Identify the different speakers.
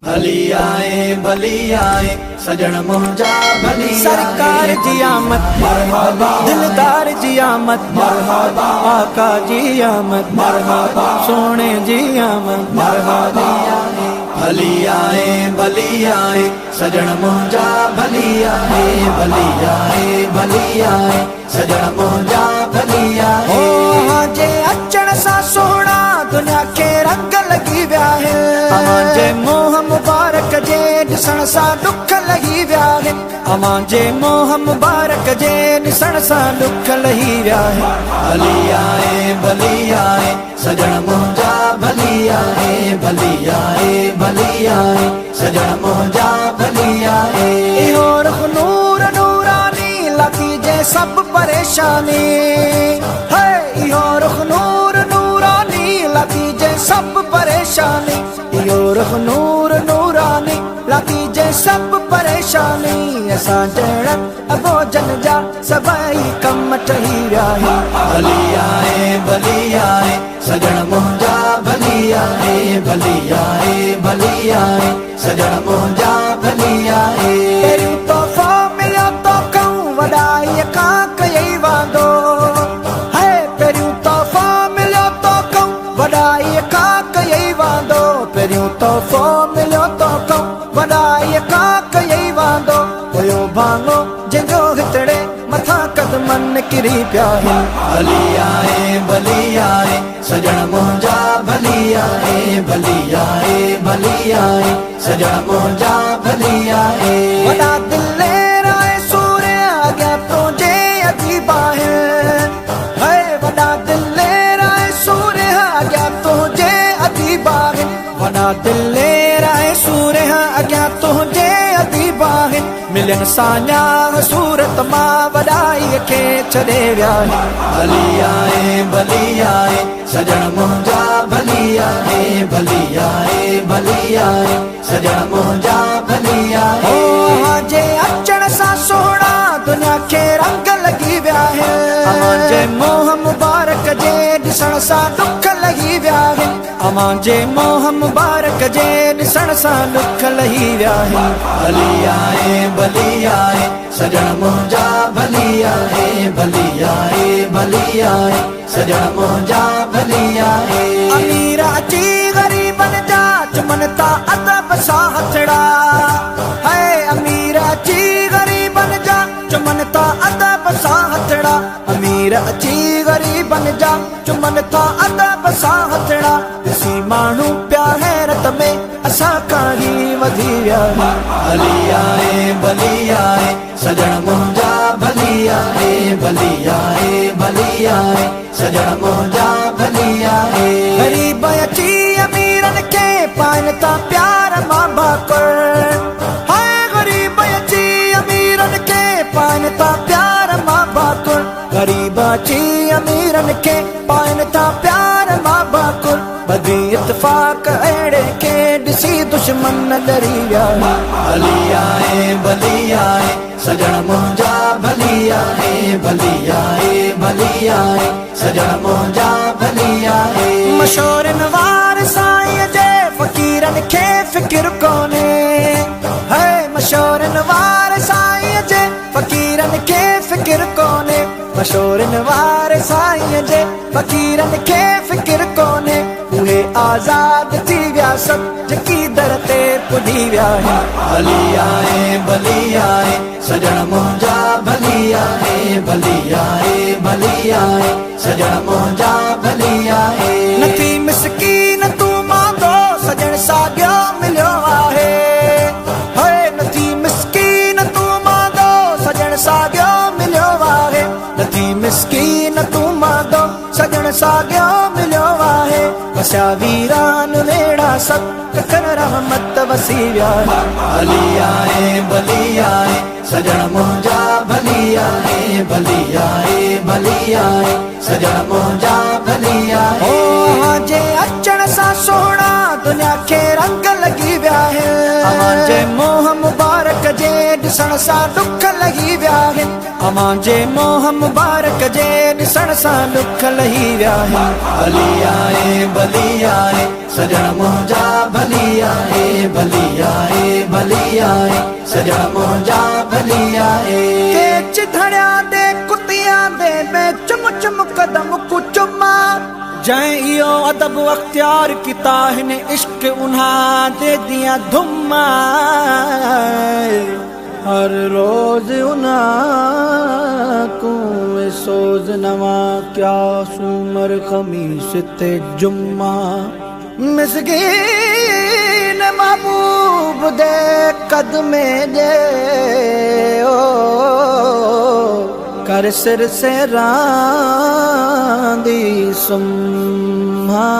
Speaker 1: भली आए सजन मुंजा भली
Speaker 2: सरकार जी आमद
Speaker 1: मरहबा
Speaker 2: दिलदार जी आमद
Speaker 1: मरहबा
Speaker 2: आका जी आमद
Speaker 1: मरहबा
Speaker 2: सोने जी आमद
Speaker 1: मरहबा भली आए सजन मुंजा भली आए सजन मुंजा भली
Speaker 2: ओ
Speaker 1: आए
Speaker 2: जे अचण सा सोना दुनिया के रंग लगी व्या है अमां जे मोह मुबारक जे ॾिसण सा दुख लही व्या है अमां जे मोह मुबारक जे ॾिसण सा दुख लही व्या है
Speaker 1: भली आए सजन मुंजा भली आए सजन मुंजा भली आए
Speaker 2: इहो रुख नूर नूरानी लगी जे सब परेशानी है इहो रुख नूर नूरानी लगी जे सब परेशानी इहो रुख नूर नूरानी लगी जे सब परेशानी असां जहिड़न अबोजन जा सभई कम ठही विया आहिनि
Speaker 1: भली आए सजन मुंजा भली आए सजन मुंजा भली आए
Speaker 2: पहिरियों तोहफ़ो मिलियो तोखूं वॾाई खां कयई वांदो है पहिरियों तोहफ़ो मिलियो तोखूं वॾाई खां कयई वांदो पहिरियों तोहफ़ो मिलियो तोखूं वॾाई खां कयई वांदो हुयो भाङो जंहिंजो हितड़े मथां कदमनि किरी पिया आहिनि
Speaker 1: भली आए सजन मुंजा भली आए सजन मुंजा भली आए
Speaker 2: वॾा दिलेर आहे सूर्य अॻियां तुंहिंजे अजीब आहिनि है वॾा दिलेर आहे सूर्य अॻियां तुंहिंजे अजीब आहिनि वॾा दिलेर आहे सूर्य अॻियां तुंहिंजे अजीब आहिनि मिलन साञा सूरत मां वॾाईअ खे छॾे विया
Speaker 1: भली आए सजन मुंजा भली आए सजन मुंजा भली आए
Speaker 2: जे अचण सां सोना दुनिया खे रंग लगी विया आहिनि जे मोह मुबारक जे ॾिसण सां दुख लही विया आहिनि अमां जे मोह मुबारक जे ॾिसण सां दुख लही विया आहिनि
Speaker 1: भली आए सजन मुंजा भली आए सजन मुंजा भली आए
Speaker 2: अमीर अची ग़रीबन जा चुमन ता अदब सां हथड़ा है अमीर अची ग़रीबन जा चुमन ता अदब सां हथड़ा अमीर अची ग़रीबन जा चुमन ता अदब सां हथड़ा ॾिसी माण्हू पिया हैरत में असां खां ई वधी विया
Speaker 1: भली आए सजन मुंजा भली आए सजन मुंजा भली आए
Speaker 2: ग़रीब अची अमीरन खे पाइनि था प्यार मां भाकुर हाय ग़रीब अची अमीरन खे पाइनि था प्यार मां भाकुर ग़रीब अची अमीरन खे पाइनि था प्यार मां भाकुर बदी इत्तेफ़ाक़ अहिड़े खे ॾिसी दुश्मन डरी विया
Speaker 1: भली आए सजन मुंजा भली आए सजन मुंजा भली आए
Speaker 2: मशहूरन वार साईं जे फ़क़ीरन खे फ़िक्र कोन्हे है मशहूरन वार साईं जे फ़क़ीरन खे फ़िक्र कोन्हे मशहूरन वार साईं जे फ़क़ीरन खे फ़िक्र कोन्हे उहे आज़ाद थी विया सभु जेकी दर ते पुॼी विया
Speaker 1: भली आए सजन मुंजा भली आए सजन मुंजा भली आए
Speaker 2: नथी मिसकीन तूं मांगो सजण साॻियो मिलियो आहे है नथी मिसकीन तूं मांगो सजण साॻियो मिलियो आहे नथी मिसकीन तूं मांगो सजण साॻियो मिलियो आहे वसिया वीरान वेड़ा सभु कखर रहमत वसी विया
Speaker 1: भली आए सजन मुंजा भली आए सजन मुंजा भली आए
Speaker 2: जे अचण सां सोना दुनिया खे रंग लगी विया आहिनि जे मोह मुबारक जे ॾिसण सां दुख लही विया आहिनि अमां जे मोह मुबारक जे ॾिसण सां दुख लही विया आहिनि
Speaker 1: भली आहे सजण मुंहिंजा भली आहे भली आहे भली आहे सजण मुंहिंजा भली आहे
Speaker 2: के चिथड़िया दे कुतिया दे में चुम चुम कदम कु चुमा जैं इहो अदब अख्तियार किता हिन इश्क उन्हा दे दिया धुमा हर रोज उन्हा को सोज नवा क्या सुमर खमीस ते जुम्मा मिसकीन महबूब दे कदमे जे ओ कर सिर से रांदी सुम्हा